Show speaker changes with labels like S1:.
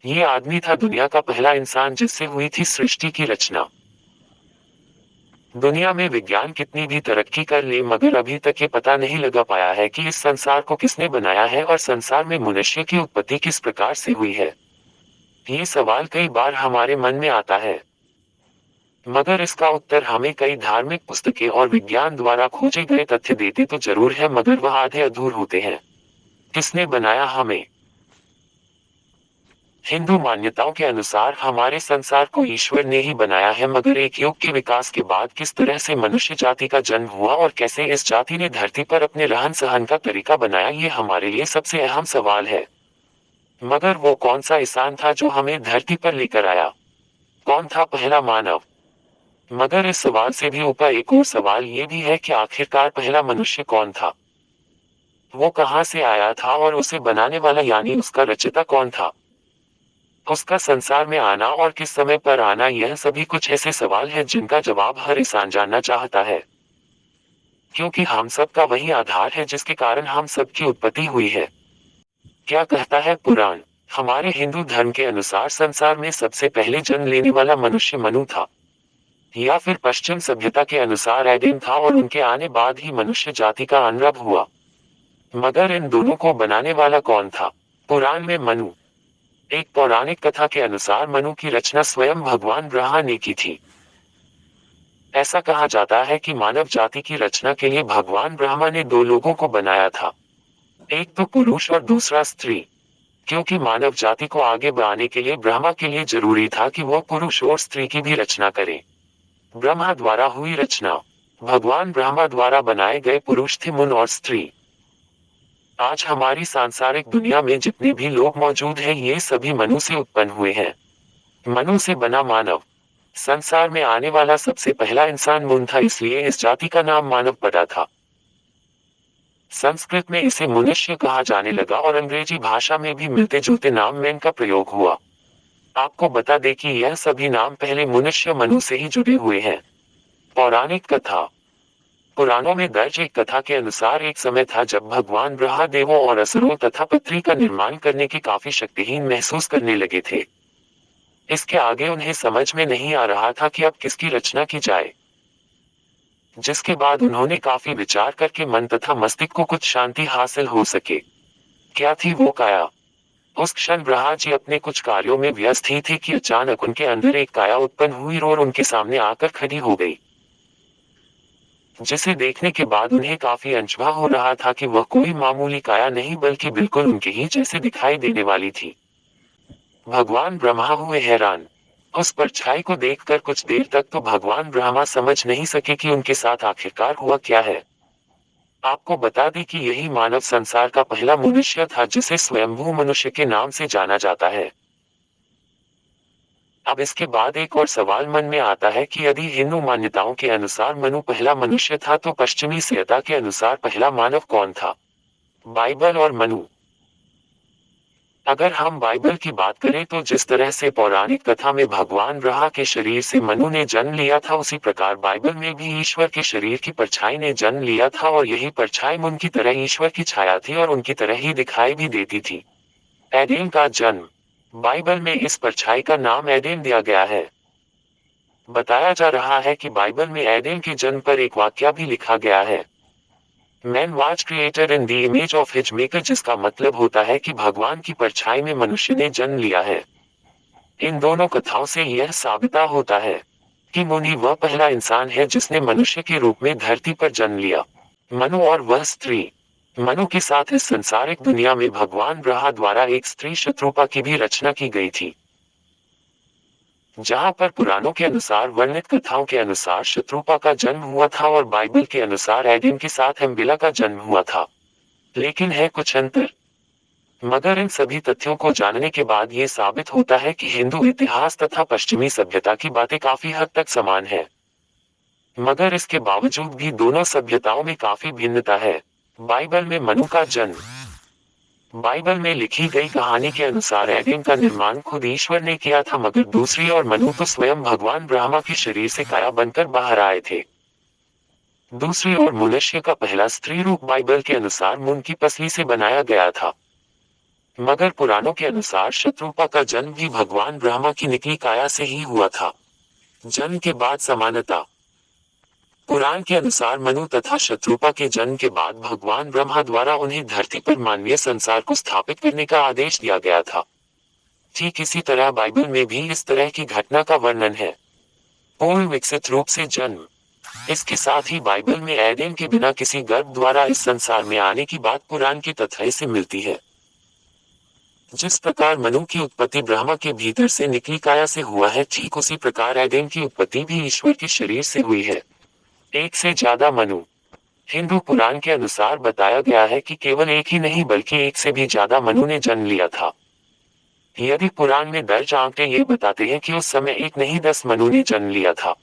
S1: ये आदमी था दुनिया का पहला इंसान जिससे हुई थी सृष्टि की रचना। दुनिया में विज्ञान कितनी भी तरक्की कर ले मगर अभी तक ये पता नहीं लगा पाया है कि इस संसार को किसने बनाया है और संसार में मनुष्य की उत्पत्ति किस प्रकार से हुई है। ये सवाल कई बार हमारे मन में आता है, मगर इसका उत्तर हमें कई धार्मिक पुस्तकें और विज्ञान द्वारा खोजे गए तथ्य देते तो जरूर है, मगर वह आधे अधूर होते हैं। किसने बनाया हमें? हिंदू मान्यताओं के अनुसार हमारे संसार को ईश्वर ने ही बनाया है, मगर एक युग के विकास के बाद किस तरह से मनुष्य जाति का जन्म हुआ और कैसे इस जाति ने धरती पर अपने रहन सहन का तरीका बनाया, ये हमारे लिए सबसे अहम सवाल है। मगर वो कौन सा इंसान था जो हमें धरती पर लेकर आया? कौन था पहला मानव? मगर इस सवाल से भी ऊपर एक और सवाल ये भी है कि आखिरकार पहला मनुष्य कौन था? वो कहाँ से आया था और उसे बनाने वाला यानी उसका रचयिता कौन था? उसका संसार में आना और किस समय पर आना, यह सभी कुछ ऐसे सवाल हैं जिनका जवाब हर इंसान जानना चाहता है। क्योंकि हम सब का वही आधार है जिसके कारण हम सब की उत्पत्ति हुई है। क्या कहता है पुराण? हमारे हिंदू धर्म के अनुसार संसार में सबसे पहले जन्म लेने वाला मनुष्य मनु था, या फिर पश्चिम सभ्यता के अनुसार एडम था और उनके आने बाद ही मनुष्य जाति का आरंभ हुआ। मगर इन दोनों को बनाने वाला कौन था? पुराण में मनु। एक पौराणिक कथा के अनुसार मनु की रचना स्वयं भगवान ब्रह्मा ने की थी। ऐसा कहा जाता है कि मानव जाति की रचना के लिए भगवान ब्रह्मा ने दो लोगों को बनाया था, एक तो पुरुष और दूसरा स्त्री। क्योंकि मानव जाति को आगे बढ़ाने के लिए ब्रह्मा के लिए जरूरी था कि वह पुरुष और स्त्री की भी रचना करे। ब्रह्मा द्वारा हुई रचना। भगवान ब्रह्मा द्वारा बनाए गए पुरुष थे मनु और स्त्री। आज हमारी सांसारिक दुनिया में जितने भी लोग मौजूद हैं ये सभी मनु से उत्पन्न हुए हैं। मनु से बना मानव। संसार में आने वाला सबसे पहला इंसान मुन था, इसलिए इस जाति का नाम मानव पड़ा था। संस्कृत में इसे मनुष्य कहा जाने लगा और अंग्रेजी भाषा में भी मिलते जुलते नाम मैन का प्रयोग हुआ। आपको बता दें कि यह सभी नाम पहले मनुष्य मनु से ही जुड़े हुए हैं। पौराणिक कथा। पुराणों में दर्ज एक कथा के अनुसार एक समय था जब भगवान ब्रह्मा देवों और असुरों तथा पृथ्वी का निर्माण करने के काफी शक्तिहीन महसूस करने लगे थे। इसके आगे उन्हें समझ में नहीं आ रहा था कि अब किसकी रचना की जाए। जिसके बाद उन्होंने काफी विचार करके मन तथा मस्तिष्क को कुछ शांति हासिल हो सके। क्या थी वो काया? उस क्षण ब्रह्मा जी अपने कुछ कार्यों में व्यस्त ही थे कि अचानक उनके अंदर एक काया उत्पन्न हुई और उनके सामने आकर खड़ी हो गई, जिसे देखने के बाद उन्हें काफी अचंभा हो रहा था कि वह कोई मामूली काया नहीं बल्कि बिल्कुल उनके ही जैसे दिखाई देने वाली थी। भगवान ब्रह्मा हुए हैरान। उस परछाई को देखकर कुछ देर तक तो भगवान ब्रह्मा समझ नहीं सके कि उनके साथ आखिरकार हुआ क्या है। आपको बता दें कि यही मानव संसार का पहला मनुष्य था जिसे स्वयंभू मनुष्य के नाम से जाना जाता है। अब इसके बाद एक और सवाल मन में आता है कि यदि हिंदू मान्यताओं के अनुसार मनु पहला मनुष्य था तो पश्चिमी सभ्यता के अनुसार पहला मानव कौन था? बाइबल और मनु। अगर हम बाइबल की बात करें तो जिस तरह से पौराणिक कथा में भगवान ब्रह्मा के शरीर से मनु ने जन्म लिया था, उसी प्रकार बाइबल में भी ईश्वर के शरीर की परछाई ने जन्म लिया था और यही परछाई मन की तरह ईश्वर की छाया थी और उनकी तरह ही दिखाई भी देती थी। एडेन का जन्म। बाइबल में इस परछाई का नाम एडेन दिया गया है। बताया जा रहा है कि बाइबल में एडेन के जन्म पर एक वाक्य भी लिखा गया है, man was created in the image of his maker, जिसका मतलब होता है कि भगवान की परछाई में मनुष्य ने जन्म लिया है। इन दोनों कथाओं से यह साबित होता है कि मुनि वह पहला इंसान है जिसने मनुष्य के रूप में धरती पर जन्म लिया। मनु और वह स्त्री। मनु के साथ इस संसारिक दुनिया में भगवान ब्रह्मा द्वारा एक स्त्री शत्रुपा की भी रचना की गई थी। जहां पर पुराणों के अनुसार वर्णित कथाओं के अनुसार शत्रुपा का जन्म हुआ था और बाइबल के अनुसार एडम के साथ एम्बिला का जन्म हुआ था। लेकिन है कुछ अंतर। मगर इन सभी तथ्यों को जानने के बाद ये साबित होता है कि हिंदू इतिहास तथा पश्चिमी सभ्यता की बातें काफी हद तक समान है। मगर इसके बावजूद भी दोनों सभ्यताओं में काफी भिन्नता है। बाइबल में मनु का जन्म। बाइबल में लिखी गई कहानी के अनुसार एडम का निर्माण खुद ईश्वर ने किया था, मगर दूसरी ओर मनु तो स्वयं भगवान ब्रह्मा के शरीर से काया बनकर बाहर आए थे। दूसरी ओर मनुष्य का पहला स्त्री रूप बाइबल के अनुसार मुन की पसली से बनाया गया था। मगर पुराणों के अनुसार शत्रुपा का जन्म भी भगवान ब्रह्मा की निकली काया से ही हुआ था। जन्म के बाद समानता। पुराण के अनुसार मनु तथा शत्रुपा के जन्म के बाद भगवान ब्रह्मा द्वारा उन्हें धरती पर मानवीय संसार को स्थापित करने का आदेश दिया गया था। ठीक इसी तरह बाइबल में भी इस तरह की घटना का वर्णन है। पूर्ण विकसित रूप से जन्म। इसके साथ ही बाइबल में एडेन के बिना किसी गर्भ द्वारा इस संसार में आने की बात पुराण के तथ्य से मिलती है। जिस प्रकार मनु की उत्पत्ति ब्रह्मा के भीतर से निकली काया से हुआ है, ठीक उसी प्रकार एडेन की उत्पत्ति भी ईश्वर के शरीर से हुई है। एक से ज्यादा मनु। हिंदू पुराण के अनुसार बताया गया है कि केवल एक ही नहीं बल्कि एक से भी ज्यादा मनु ने जन्म लिया था। यदि पुराण में दर्ज आंकड़े ये बताते हैं कि उस समय एक नहीं 10 मनु ने जन्म लिया था।